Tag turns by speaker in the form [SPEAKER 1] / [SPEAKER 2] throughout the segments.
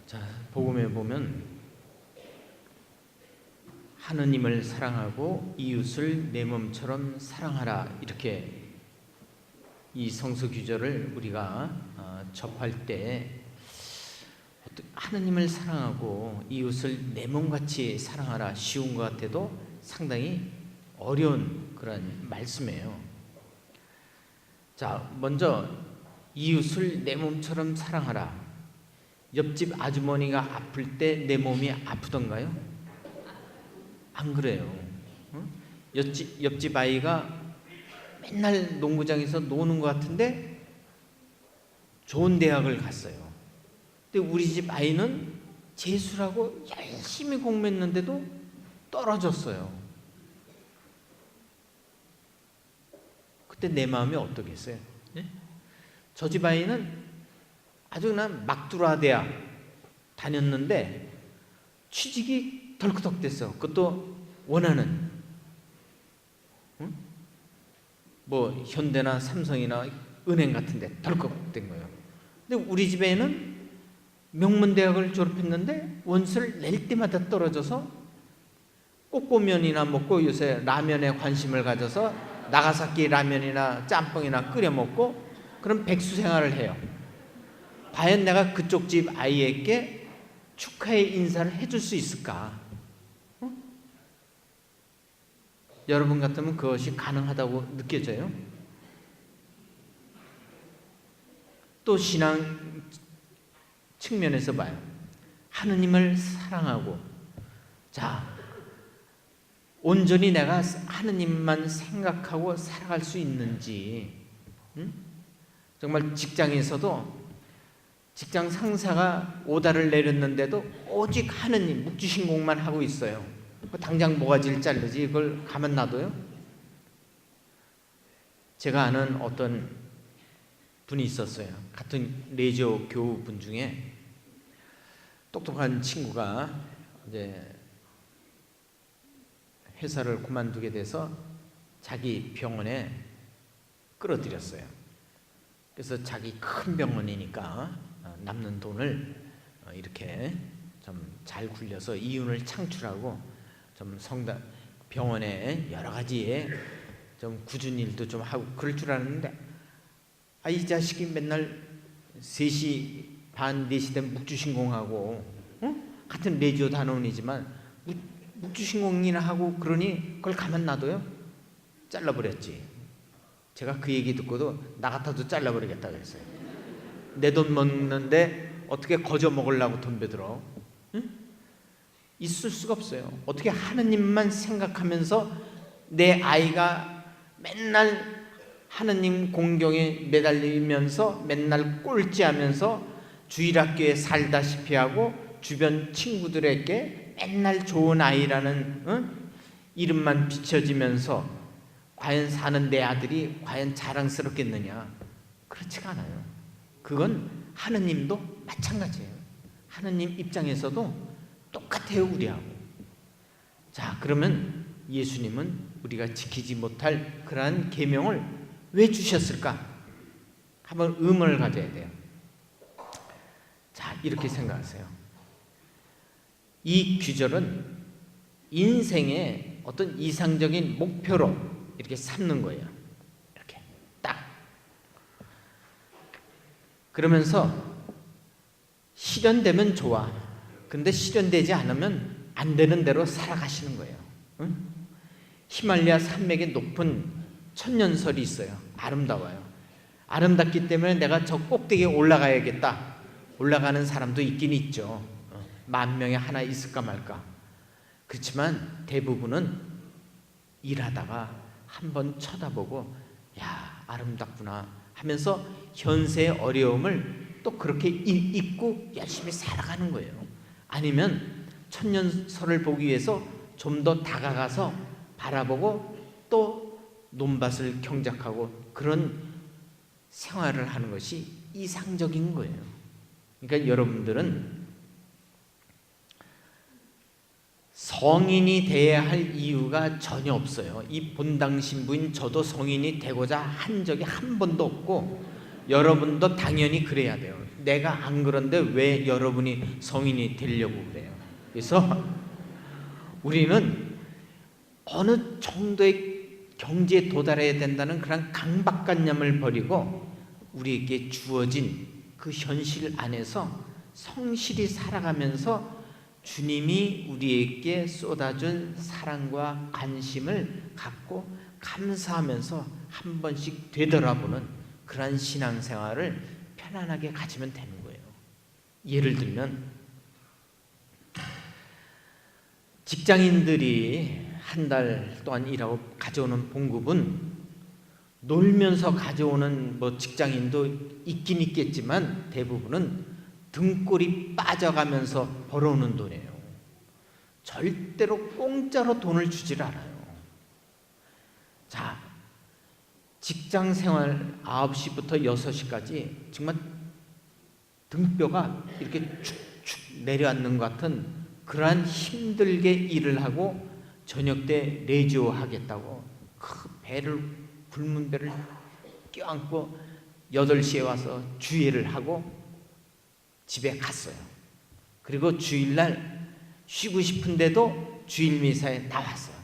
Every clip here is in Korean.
[SPEAKER 1] 자, 복음에 보면 하느님을 사랑하고 이웃을 내 몸처럼 사랑하라, 이렇게 이 성서 규절을 우리가 접할 때 하느님을 사랑하고 이웃을 내 몸같이 사랑하라, 쉬운 것 같아도 상당히 어려운 그런 말씀이에요. 자, 먼저 이웃을 내 몸처럼 사랑하라. 옆집 아주머니가 아플 때 내 몸이 아프던가요? 안 그래요. 옆집 아이가 맨날 농구장에서 노는 것 같은데 좋은 대학을 갔어요. 근데 우리 집 아이는 재수라고 열심히 공부했는데도 떨어졌어요. 그때 내 마음이 어떻겠어요? 저 집 아이는 아주 그냥 막두라 대학 다녔는데 취직이 덜커덕 됐어. 그것도 원하는 뭐 현대나 삼성이나 은행 같은 데 덜컥 된 거예요. 근데 우리 집에는 명문대학을 졸업했는데 원서를 낼 때마다 떨어져서 꼬꼬면이나 먹고 요새 라면에 관심을 가져서 나가사키 라면이나 짬뽕이나 끓여 먹고 그런 백수 생활을 해요. 과연 내가 그쪽 집 아이에게 축하의 인사를 해줄 수 있을까? 여러분 같으면 그것이 가능하다고 느껴져요? 또 신앙 측면에서 봐요. 하느님을 사랑하고, 자, 온전히 내가 하느님만 생각하고 살아갈 수 있는지, 정말 직장에서도 직장 상사가 오다를 내렸는데도 오직 하느님 묵주신공만 하고 있어요. 당장 모가지를 자르지 이걸 가만 놔둬요? 제가 아는 어떤 분이 있었어요. 같은 레지오 교우분 중에 똑똑한 친구가 이제 회사를 그만두게 돼서 자기 병원에 끌어들였어요. 그래서 자기 큰 병원이니까 남는 돈을 이렇게 좀 잘 굴려서 이윤을 창출하고 좀 성당 병원에 여러 가지의 좀 굳은 일도 좀 하고 그럴 줄 알았는데, 이 자식이 맨날 3시 반 4시 되면 묵주신공하고 같은 레지오 단원이지만 묵주신공이나 하고 그러니 그걸 가만 놔둬요? 잘라버렸지. 제가 그 얘기 듣고도 나 같아도 잘라버리겠다 그랬어요. 내 돈 먹는데 어떻게 거저 먹으려고 덤벼들어? 있을 수가 없어요. 어떻게 하느님만 생각하면서 내 아이가 맨날 하느님 공경에 매달리면서 맨날 꼴찌하면서 주일학교에 살다시피 하고 주변 친구들에게 맨날 좋은 아이라는 이름만 비춰지면서 과연 사는 내 아들이 과연 자랑스럽겠느냐? 그렇지가 않아요. 그건 하느님도 마찬가지예요. 하느님 입장에서도 똑같아요, 우리하고. 자, 그러면 예수님은 우리가 지키지 못할 그러한 계명을 왜 주셨을까? 한번 의문을 가져야 돼요. 자, 이렇게 생각하세요. 이 규절은 인생의 어떤 이상적인 목표로 이렇게 삼는 거예요. 이렇게 딱. 그러면서 실현되면 좋아. 근데 실현되지 않으면 안 되는 대로 살아가시는 거예요. 히말라야 산맥에 높은 천년설이 있어요. 아름다워요. 아름답기 때문에 내가 저 꼭대기에 올라가야겠다. 올라가는 사람도 있긴 있죠. 10,000명에 하나 있을까 말까. 그렇지만 대부분은 일하다가 한번 쳐다보고 야, 아름답구나 하면서 현세의 어려움을 또 그렇게 잊고 열심히 살아가는 거예요. 아니면 천년설을 보기 위해서 좀 더 다가가서 바라보고 또 논밭을 경작하고 그런 생활을 하는 것이 이상적인 거예요. 그러니까 여러분들은 성인이 되어야 할 이유가 전혀 없어요. 이 본당 신부인 저도 성인이 되고자 한 적이 한 번도 없고 여러분도 당연히 그래야 돼요. 내가 안 그런데 왜 여러분이 성인이 되려고 그래요? 그래서 우리는 어느 정도의 경지에 도달해야 된다는 그런 강박관념을 버리고 우리에게 주어진 그 현실 안에서 성실히 살아가면서 주님이 우리에게 쏟아준 사랑과 관심을 갖고 감사하면서 한 번씩 되돌아보는 그런 신앙생활을 편안하게 가지면 되는 거예요. 예를 들면 직장인들이 한 달 동안 일하고 가져오는 봉급은 놀면서 가져오는 직장인도 있긴 있겠지만 대부분은 등골이 빠져가면서 벌어오는 돈이에요. 절대로 공짜로 돈을 주질 않아요. 자, 직장 생활 9시부터 6시까지 정말 등뼈가 이렇게 축축 내려앉는 것 같은 그러한 힘들게 일을 하고 저녁 때 레지오 하겠다고 그 배를 굶은 배를 껴안고 8시에 와서 주일을 하고 집에 갔어요. 그리고 주일날 쉬고 싶은데도 주일 미사에 나왔어요.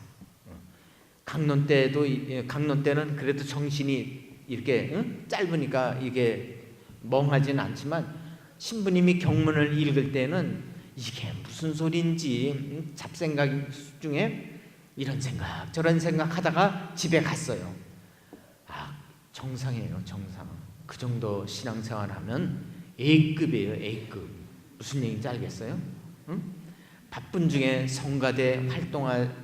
[SPEAKER 1] 강론 때는 그래도 정신이 이렇게 짧으니까 이게 멍하지는 않지만 신부님이 경문을 읽을 때는 이게 무슨 소리인지 잡생각 중에 이런 생각 저런 생각 하다가 집에 갔어요. 정상이에요. 정상. 그 정도 신앙생활하면 A급이에요. A급. 무슨 얘기인지 알겠어요? 응? 바쁜 중에 성가대 활동할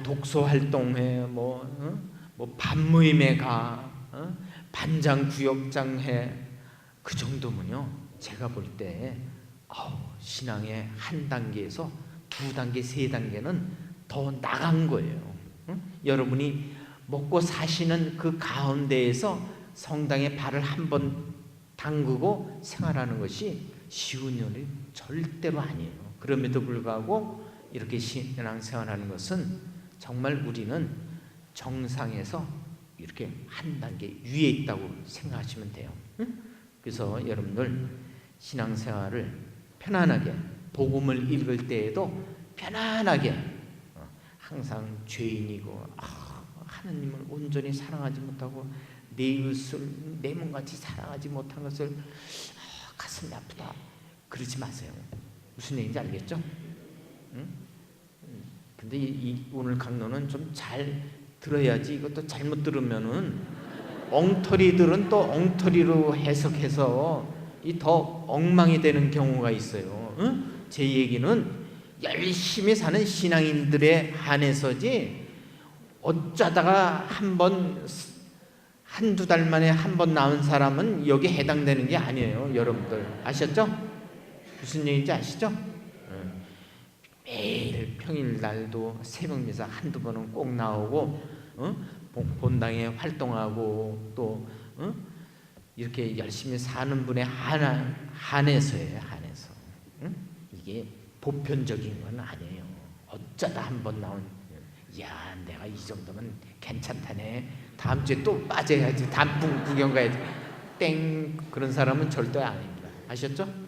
[SPEAKER 1] 독서 활동회 반모임에 가 반장 구역장 해. 그 정도면요 제가 볼 때 신앙의 한 단계에서 2단계 3단계는 더 나간 거예요. 여러분이 먹고 사시는 그 가운데에서 성당에 발을 한번 담그고 생활하는 것이 쉬운 일이 절대로 아니에요. 그럼에도 불구하고 이렇게 신앙생활하는 것은 정말 우리는 정상에서 이렇게 한 단계 위에 있다고 생각하시면 돼요. 그래서 여러분들 신앙생활을 편안하게 복음을 읽을 때에도 편안하게 항상 죄인이고 하나님을 온전히 사랑하지 못하고 내 이웃을 내 몸같이 사랑하지 못한 것을 가슴이 아프다 그러지 마세요. 무슨 얘기인지 알겠죠? 근데 오늘 강론은 좀 잘 들어야지. 이것도 잘못 들으면은 엉터리들은 또 엉터리로 해석해서 이 더 엉망이 되는 경우가 있어요. 제 얘기는 열심히 사는 신앙인들에 한해서지 어쩌다가 한두 달 만에 한 번 나온 사람은 여기에 해당되는 게 아니에요. 여러분들 아셨죠? 무슨 얘기인지 아시죠? 매일 평일날도 새벽미사 한두 번은 꼭 나오고 본당에 활동하고 또 이렇게 열심히 사는 분에 한해서예요. 한해서. 이게 보편적인 건 아니에요. 어쩌다 한 번 나온 야 내가 이 정도면 괜찮다네. 다음 주에 또 빠져야지. 단풍 구경 가야지. 땡 그런 사람은 절대 아닙니다. 아셨죠?